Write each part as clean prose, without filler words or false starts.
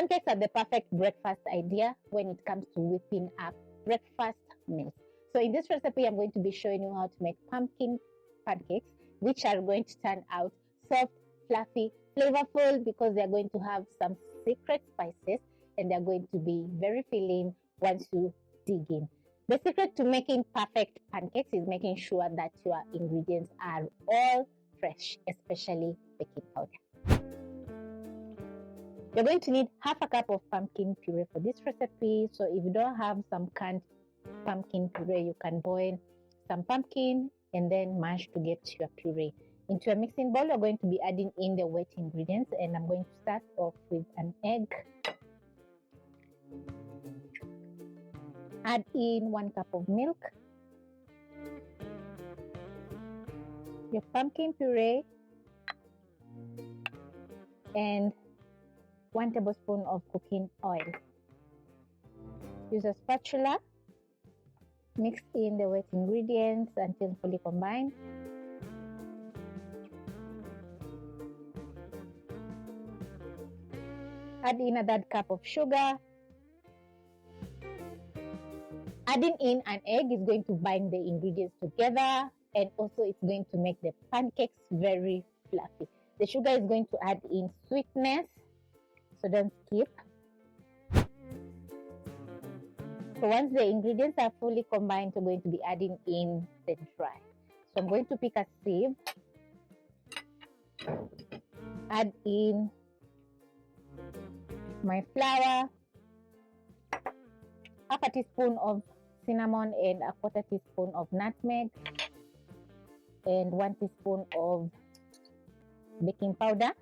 Pancakes are the perfect breakfast idea when it comes to whipping up breakfast meals. So in this recipe, I'm going to be showing you how to make pumpkin pancakes, which are going to turn out soft, fluffy, flavorful, because they're going to have some secret spices and they're going to be very filling once you dig in. The secret to making perfect pancakes is making sure that your ingredients are all fresh, especially baking powder. You're going to need half a cup of pumpkin puree for this recipe. So if you don't have some canned pumpkin puree, you can boil some pumpkin and then mash to get your puree. Into a mixing bowl, we're going to be adding in the wet ingredients, and I'm going to start off with an egg. Add in 1 cup of milk, your pumpkin puree, and 1 tablespoon of cooking oil. Use a spatula. Mix in the wet ingredients until fully combined. Add in a third cup of sugar. Adding in an egg is going to bind the ingredients together, and also it's going to make the pancakes very fluffy. The sugar is going to add in sweetness, so don't skip. So once the ingredients are fully combined, we're going to be adding in the dry. So I'm going to pick a sieve, add in my flour, half a teaspoon of cinnamon and a quarter teaspoon of nutmeg, and 1 teaspoon of baking powder.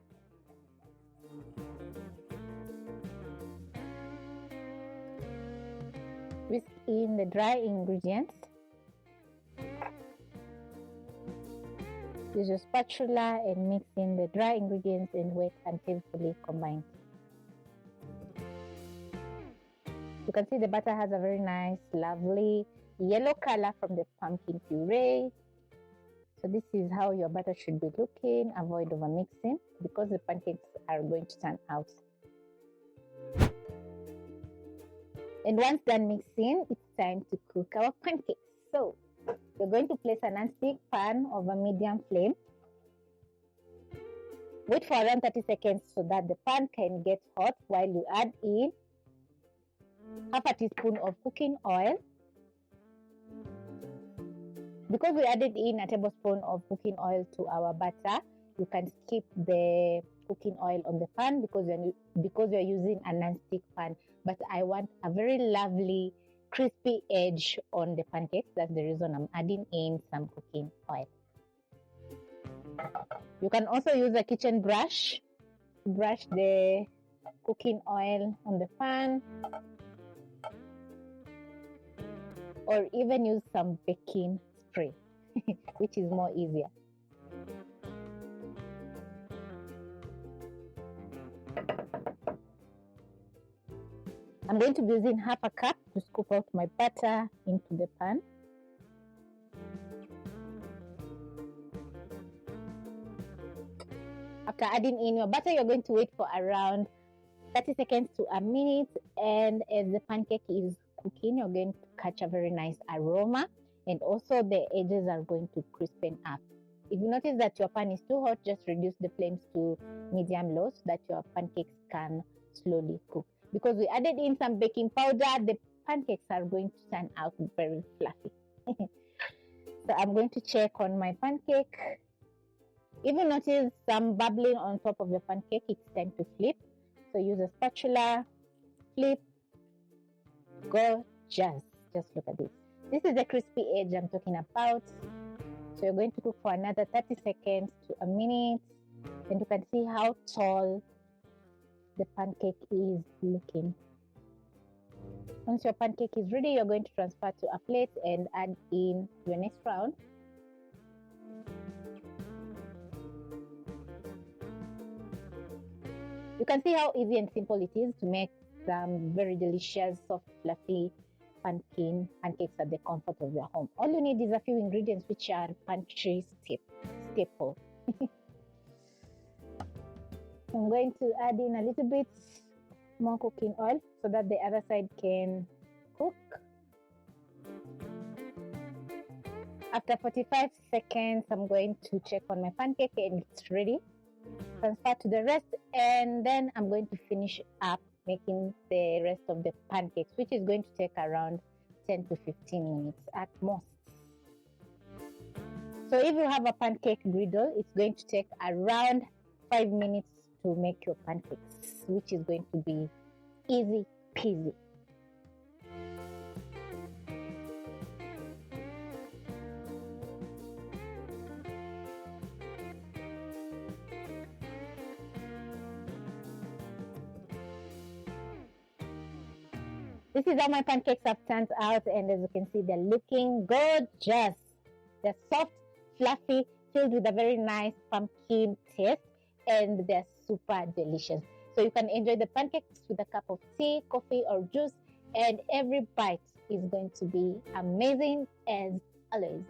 Whisk in the dry ingredients. Use your spatula and mix in the dry ingredients and wait until fully combined. You can see the butter has a very nice, lovely yellow color from the pumpkin puree. So this is how your butter should be looking. Avoid over mixing because the pancakes are going to turn out. And once done mixing, it's time to cook our pancakes. So we're going to place a non-stick pan over medium flame. Wait for around 30 seconds so that the pan can get hot while you add in half a teaspoon of cooking oil. Because we added in a tablespoon of cooking oil to our butter, you can skip the cooking oil on the pan because you're using a non-stick pan. But I want a very lovely crispy edge on the pancakes. That's the reason I'm adding in some cooking oil. You can also use a kitchen brush to brush the cooking oil on the pan, or even use some baking spray, which is more easier. I'm going to be using half a cup to scoop out my butter into the pan. After adding in your butter, you're going to wait for around 30 seconds to a minute, and as the pancake is cooking, you're going to catch a very nice aroma, and also the edges are going to crispen up. If you notice that your pan is too hot, just reduce the flames to medium-low so that your pancakes can slowly cook. Because we added in some baking powder, the pancakes are going to turn out very fluffy. So I'm going to check on my pancake. If you notice some bubbling on top of your pancake, it's time to flip. So use a spatula, flip, gorgeous. Just look at this. This is the crispy edge I'm talking about. So you're going to cook for another 30 seconds to a minute, and you can see how tall the pancake is looking. Once your pancake is ready, you're going to transfer to a plate and add in your next round. You can see how easy and simple it is to make some very delicious, soft, fluffy pancakes at the comfort of your home. All you need is a few ingredients which are pantry staple. I'm going to add in a little bit more cooking oil so that the other side can cook. After 45 seconds, I'm going to check on my pancake and it's ready. Transfer to the rest, and then I'm going to finish up making the rest of the pancakes, which is going to take around 10 to 15 minutes at most. So if you have a pancake griddle, it's going to take around 5 minutes to make your pancakes, which is going to be easy peasy. This is how my pancakes have turned out, and as you can see, they're looking gorgeous. They're soft, fluffy, filled with a very nice pumpkin taste, and they're super delicious. So you can enjoy the pancakes with a cup of tea, coffee, or juice, and every bite is going to be amazing as always.